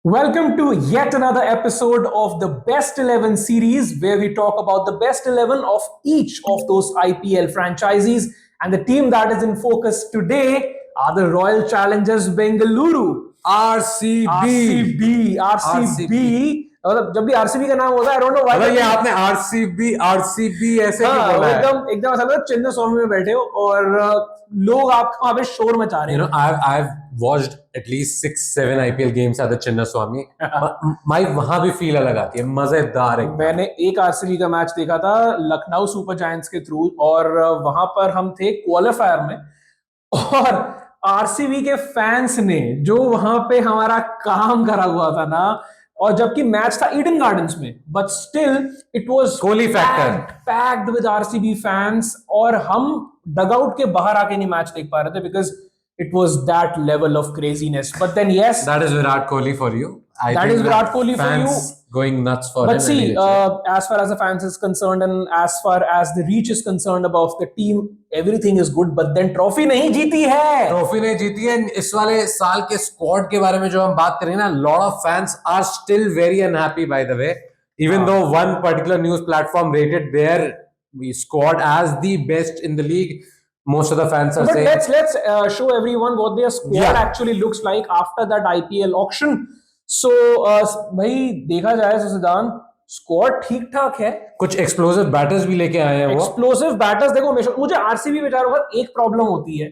Welcome to yet another episode of the Best 11 series, where we talk about the best 11 of each of those IPL franchises. And the team that is in focus today are the Royal Challengers Bengaluru. RCB RCB मतलब जब भी RCB का नाम होता है I don't know why ये आपने RCB RCB ऐसे क्यों हाँ बोला है? एकदम एकदम ऐसा लग रहा है चिन्ह स्वामी में बैठे हो और लोग आपको वहां पे शोर मचा रहे You हैं. know, I've watched at least 6-7 IPL games at the Chinnaswamy. My वहां भी फील अलग आती है, मजेदार एकदम. मैंने एक आरसीबी का मैच देखा था लखनऊ सुपर जायंट्स के थ्रू और वहां पर हम थे क्वालिफायर में और आरसीबी के फैंस ने जो वहां पे हमारा काम करा हुआ था ना और जबकि मैच था ईडन गार्डन्स में but still it was Kohli factor. Packed with RCB fans और हम डगआउट के बाहर आके नहीं मैच देख पा रहे थे because it was that level of craziness. But then, yes, That is Virat Kohli for you. That is Virat Kohli for fans you. Going nuts for but him. see, as far as the fans is concerned and as far as the reach is concerned about the team, everything is good. But then trophy नहीं जीती है. Trophy नहीं जीती है. इस वाले साल के स्क्वाड के बारे में जो हम बात करेंगे ना, lot of fans are still very unhappy by the way. Even though one particular news platform rated their squad as the best in the league, most of the fans are but saying. let's show everyone what their squad actually looks like after that IPL auction. So भाई देखा जाए तो सिद्धांत squad ठीक ठाक है. कुछ explosive batters भी लेके आए हैं वो. एक्सप्लोसिव बैटर्स देखो हमेशा मुझे आरसीबी बेचारों का एक प्रॉब्लम होती है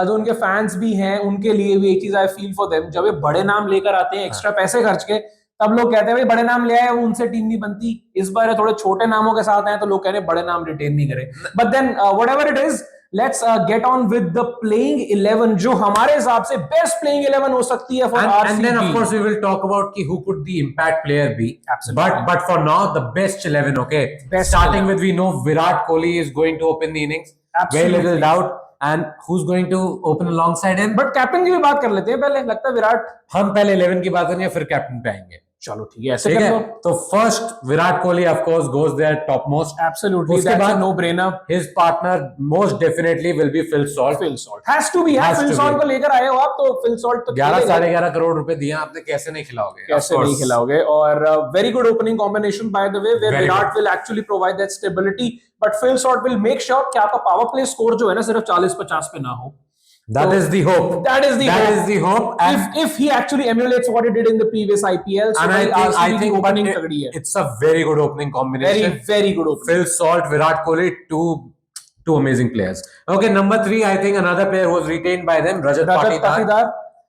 जो उनके फैंस भी हैं उनके लिए भी एक चीज आई फील फॉर देम जब ये बड़े नाम लेकर आते हैं एक्स्ट्रा पैसे खर्च के तब लोग कहते हैं भाई बड़े नाम ले आए उनसे टीम नहीं बनती. इस बार थोड़े छोटे नामों के साथ आए तो लोग कह रहे हैं बड़े नाम रिटेन नहीं करें. But then whatever it is let's get on with the playing 11 जो हमारे हिसाब से बेस्ट playing 11 हो सकती है for RCB. And then of course we will talk about ki who could the impact player be. Absolutely. But for now the best 11, okay. Best Starting 11. with we know Virat Kohli is going to open the innings. Absolutely. Very little doubt. And who's going to open alongside him? But captain की भी बात कर लेते हैं पहले. लगता है विराट. हम पहले 11 की बात करेंगे फिर कैप्टन पे आएंगे. चलो ठीक है ऐसे कर लो. तो first Virat Kohli of course goes there top most. Absolutely उसके बाद no brainer. His partner most definitely will be Phil Salt. Phil Salt has to be. Phil Salt को लेकर आए हो आप तो फिल सॉल्ट तो 11-11.5 करोड़ रुपए दिए आपने, कैसे नहीं खिलाओगे? कैसे नहीं खिलाओगे. और very good opening combination by the way where Virat will actually provide that stability but Phil Salt will make sure कि आपका पावर प्ले स्कोर जो है ना सिर्फ 40-50 पे ना हो. That is the hope. That is the hope. And if he actually emulates what he did in the previous IPL, so and I think opening तगड़ी है. It's a very good opening combination. Very good opening. Phil Salt, Virat Kohli, two amazing players. Okay, number 3, I think another player who was retained by them, Rajat Patidar.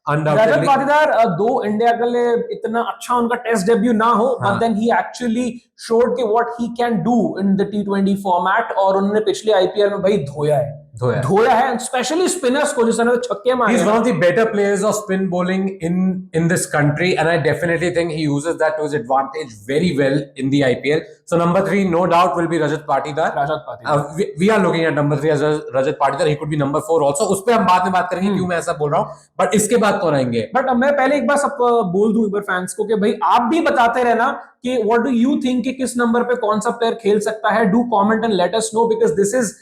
Rajat Patidar दो India के लिए इतना अच्छा उनका test debut ना हो but then he actually showed के what he can do in the T20 format और उन्होंने पिछले आईपीएल में भाई धोया है स्पेशली स्पिनर्स को जिसने छक्के मारे. He's one of the better players of spin bowling in this country and I definitely think he uses that to his advantage very well in the IPL. So number 3 no doubt will be Rajat Patidar. We are looking at number 3 as Rajat Patidar. He could be number 4 also. उस पे हम बाद में बात करेंगे क्यों मैं ऐसा बोल रहा हूँ. बट इसके बाद कौन आएंगे? बट मैं पहले एक बार सब बोल दूं एक बार फैंस को कि भाई आप भी बताते रहना कि व्हाट डू यू थिंक कि किस नंबर पे कौन सा प्लेयर खेल सकता है. Do comment and let us know because this is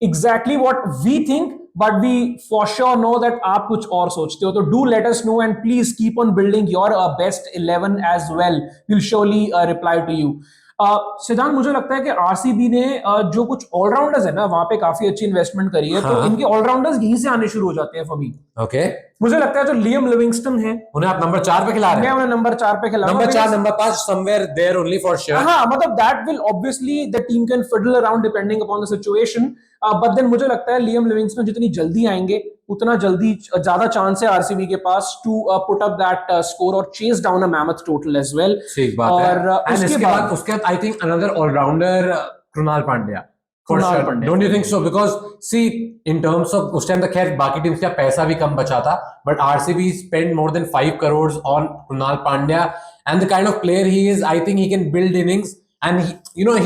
exactly what we think but we for sure know that आप कुछ और सोचते हो. तो do let us know and please keep on building your best 11 as well. We'll surely reply to you. सिद्धांत मुझे लगता है कि आरसीबी ने जो कुछ ऑलराउंडर्स है ना वहां पे काफी अच्छी इन्वेस्टमेंट करी है. तो इनके ऑलराउंडर्स यहीं से आने शुरू हो जाते हैं फॉर ओके. मुझे लगता है जो लियम लिविंगस्टन है उन्हें आप नंबर 4 पे खिला रहे हैं. मैं उन्हें नंबर 4 पे खिला number 4 number 5 somewhere there only for sure. हाँ मतलब that will obviously the team can fiddle around depending upon the situation but then मुझे लगता है लियम लिविंगस्टन जितनी जल्दी आएंगे उतना जल्दी ज्यादा चांस है आरसीबी के पास to put up that score और chase down a mammoth total as well. ठीक बात है. और उसके बाद I think another all rounder Krunal Pandya. For sure. Don't you think so? Because see, in terms of उस टाइम तक खैर बाकी टीम्स का पैसा भी कम बचा था, but RCB spent more than 5 crores on Krunal Pandya, and the kind of player he is, I think he can build innings, and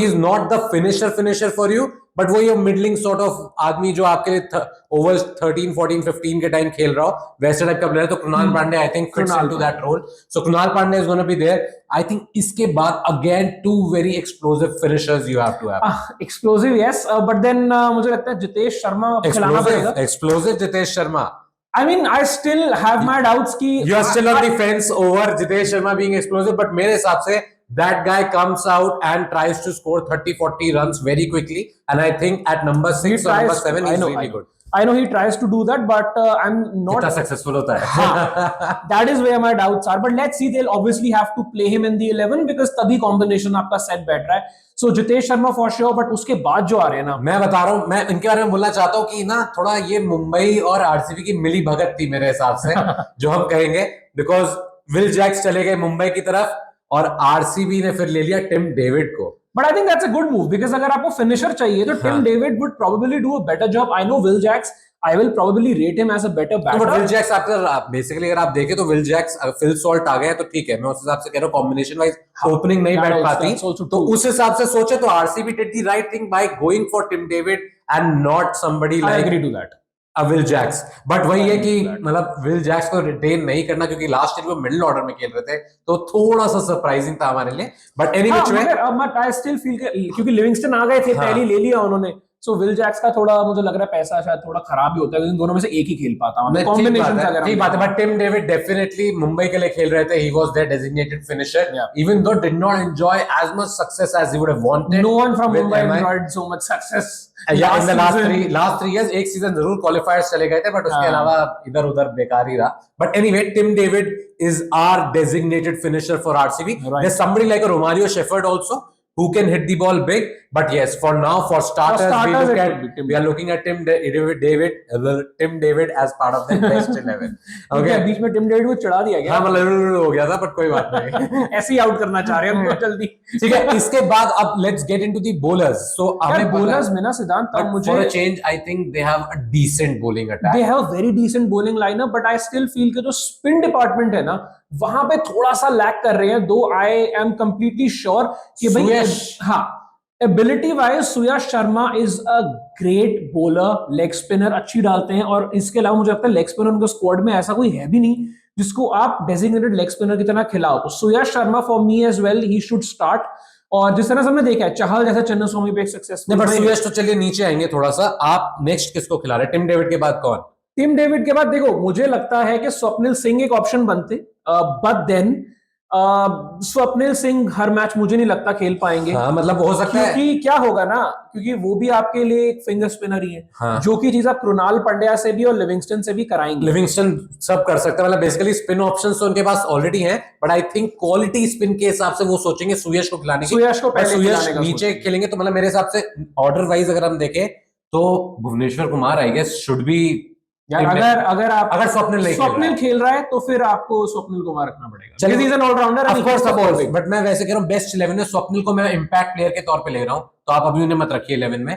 he's not the finisher for you, but वो ये middling sort of आदमी जो आपके लिए overs 13, 14, 15 के time खेल रहा हो वैसे टाइप का प्लेयर. तो Krunal Pandey I think fits into that role. So Krunal Pandya is going to be there. I think इसके बाद again 2 very explosive finishers you have to have. Explosive yes, but then मुझे लगता है जितेश शर्मा खिलाना पड़ेगा. Explosive Jitesh Sharma. I mean, I still have my doubts कि you are still on the fence over Jitesh Sharma being explosive, but मेरे हिसाब से that guy comes out and tries to score 30-40 runs very quickly, and I think at number 6 or number 7 he's really good. I know he tries to do that, but I'm not. कितना successful होता है? That is where my doubts are. But let's see, they'll obviously have to play him in the 11 because तभी combination आपका set बैठ रहा है. So Jitesh Sharma for sure, but उसके बाद जो आ रहे हैं ना, मैं बता रहा हूँ, मैं इनके बारे में बोलना चाहता हूँ कि ना थोड़ा ये मुंबई और आरसीबी की मिली भगत थी मेरे हिसाब से जो हम कहेंगे, बिकॉज विल जैक्स चले गए मुंबई की तरफ और आरसीबी ने फिर ले लिया टिम डेविड को. But I think that's a good move because अगर आपको finisher चाहिए तो Tim David would probably do a better job. I know Will Jacks, I will probably rate him as a better batter. But Will Jacks basically अगर आप देखें तो Will Jacks Phil Salt आ गया तो ठीक है, मैं उस हिसाब से कह रहा हूँ कॉम्बिनेशन वाइज ओपनिंग नहीं बैठ पाती, तो उस हिसाब से सोचे तो RCB did the right thing by going for Tim David and not somebody like I agree to that. Will Jacks. But वही है कि मतलब विल जैक्स को रिटेन नहीं करना क्योंकि लास्ट ईयर वो मिडिल ऑर्डर में खेल रहे थे, तो थोड़ा सा सरप्राइजिंग था हमारे लिए. But any which way I still feel क्योंकि लिविंगस्टन आ गए थे, पहले ले लिया उन्होंने, सो विल जैक्स का थोड़ा मुझे लग रहा है पैसा शायद थोड़ा खराब ही होता है, दोनों में से एक ही खेल पाता है कॉम्बिनेशन से. अगर ठीक बात है, but Tim David definitely Mumbai के लिए खेल रहे थे, he was there designated finisher, even though did not enjoy as much success as he would have wanted. No one from Mumbai enjoyed so much success या इन द लास्ट 3 years. एक season जरूर qualifiers चले गए थे, but उसके अलावा इधर उधर बेकार ही रहा. But anyway, Tim David is our designated finisher for RCB. There's somebody like a Romario Shepherd also who can hit the ball big, but yes, for now, for starters we are looking at Tim David as part of the best 11. Okay, बीच में Tim David को चढ़ा दिया गया. हाँ, मतलब हो गया था, but कोई बात नहीं. ऐसे ही आउट करना चाह रहे हैं हम जल्दी. ठीक है, इसके बाद अब let's get into the bowlers. So हमें bowlers में ना सिद्धांत, तब मुझे for a change I think they have a decent bowling attack. They have a very decent bowling lineup, but I still feel कि जो spin department है ना, वहां पे थोड़ा सा लैक कर रहे हैं. दो आई एम कंप्लीटली श्योर कि भाई हाँ, ability wise Suyash Sharma is a great bowler, leg spinner अच्छी डालते हैं, और इसके अलावा मुझे लगता है लेग स्पिनर उनके स्क्वाड में ऐसा कोई है भी नहीं जिसको आप डेजिग्नेटेड लेग स्पिनर की तरह खिलाओ. तो Suyash Sharma for me as well, he should start. और जिस तरह से हमने देखा है चहल जैसे चेन्नई स्वामी पे एक सक्सेसफुल, बट सुयश तो चलिए नीचे आएंगे थोड़ा सा. आप नेक्स्ट किसको खिला रहे हैं? टिम डेविड के बाद कौन? टिम डेविड के बाद देखो, मुझे लगता है कि स्वप्निल सिंह एक ऑप्शन बनते, बट देन स्वप्निल सिंह हर मैच मुझे नहीं लगता खेल पाएंगे. हाँ, मतलब हो सकता है क्योंकि क्या होगा ना, क्योंकि वो भी आपके लिए एक फिंगर स्पिनर ही है. हाँ. जो की चीज आप कृणाल पंड्या से भी और लिविंगस्टन से भी कराएंगे. लिविंगस्टन सब कर सकते हैं, मतलब बेसिकली स्पिन ऑप्शंस तो उनके पास ऑलरेडी हैं, but I think quality spin के हिसाब से वो सोचेंगे सुयश को खिलाने की. सुयश को पहले खिलाने का नीचे खेलेंगे, तो मतलब मेरे हिसाब से ऑर्डर वाइज अगर हम देखें तो Bhuvneshwar Kumar I guess should be. अगर स्वप्निल खेल रहा है तो फिर आपको स्वप्निल कुमार रखना पड़ेगा. ऑलराउंडर, बट मैं वैसे कह रहा हूँ बेस्ट 11 में स्वप्निल को मैं इंपैक्ट प्लेयर के तौर पे ले रहा हूँ, तो आप अभी उन्हें मत रखिए 11 में.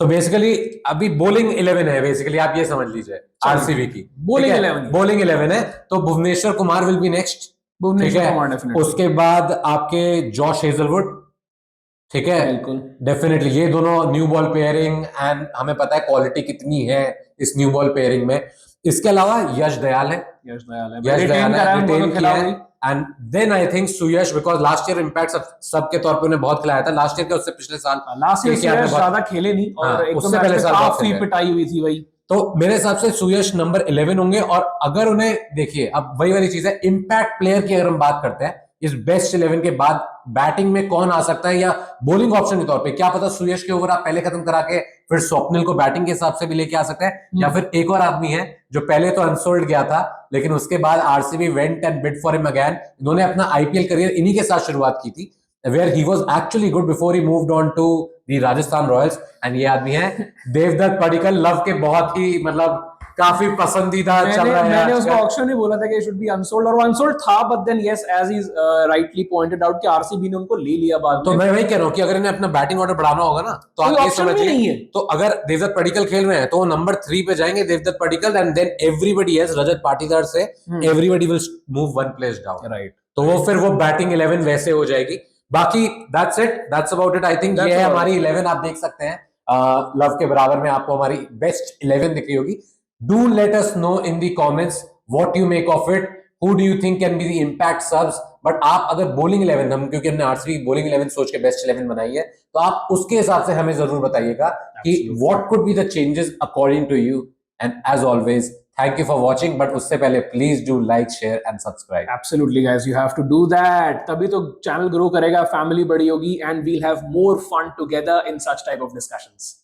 तो बेसिकली अभी बॉलिंग 11 है, बेसिकली आप ये समझ लीजिए आरसीबी की बॉलिंग 11 है. तो Bhuvneshwar Kumar will be next. उसके बाद आपके जॉश हेजलवुड, ठीक है, डेफिनेटली ये दोनों न्यू बॉल पेयरिंग, एंड हमें पता है क्वालिटी कितनी है इस न्यू बॉल पेयरिंग में. इसके अलावा यश दयाल है, रिटेन किया है. And then I think Suyash, because last year impact sub के तौर पे उन्हें बहुत खिलाया था. लास्ट ईयर के उससे पिछले साल ज्यादा खेले नहीं, और उससे पहले साल काफी पिटाई हुई थी भाई. तो मेरे हिसाब से सुयश नंबर 11 होंगे. और अगर उन्हें देखिए, अब वही वाली चीज है, इंपैक्ट प्लेयर की अगर हम बात करते हैं इस बेस्ट 11 के बाद बैटिंग में कौन आ सकता है, या बॉलिंग ऑप्शन के तौर पे क्या पता सुयश के ओवर आप पहले खत्म करा के फिर स्वप्निल को बैटिंग के हिसाब से भी लेके आ सकते हैं. या फिर एक और आदमी है जो पहले तो अनसोल्ड गया था, लेकिन उसके बाद RCB went and bid for him again. इन्होंने अपना आईपीएल करियर इन्हीं के साथ शुरुआत की थी, where he was actually good before he moved on to the Rajasthan Royals. And ये आदमी है देवदत्त पडिक्कल, लव के बहुत ही मतलब काफी पसंदीदा चल रहा है. मैंने उसको ऑक्शन ही बोला था कि शुड बी अनसोल्ड, और अनसोल्ड था, but then yes, as is rightly pointed out कि आरसीबी ने उनको ले लिया बाद में. तो मैं वही कह रहा हूं कि अगर इन्हें अपना बैटिंग ऑर्डर बढ़ाना होगा ना, तो आप ये समझिए, तो अगर देवदत्त पडिक्कल खेल रहे हैं तो वो नंबर 3 पे जाएंगे, Devdutt Padikkal, and then everybody else, Rajat Patidar से everybody will move 1 place down, right. तो वो फिर वो बैटिंग 11 वैसे हो जाएगी. बाकी that's it, that's about it. I think ये है हमारी 11. आप देख सकते हैं लव के बराबर में आपको हमारी बेस्ट 11 दिख रही होगी. Do let us know in the comments what you make of it. Who do you think can be the impact subs? But आप अगर bowling 11, हम क्योंकि हमने आरसीबी bowling 11 सोच के बेस्ट 11 बनाई है, तो आप उसके हिसाब से हमें जरूर बताइएगा कि what could be the changes according to you. And as always, thank you for watching, but उससे पहले please do like, share and subscribe. Absolutely, guys, you have to do that. तभी तो चैनल ग्रो करेगा, family बड़ी होगी, and we'll have more fun together in such type of discussions.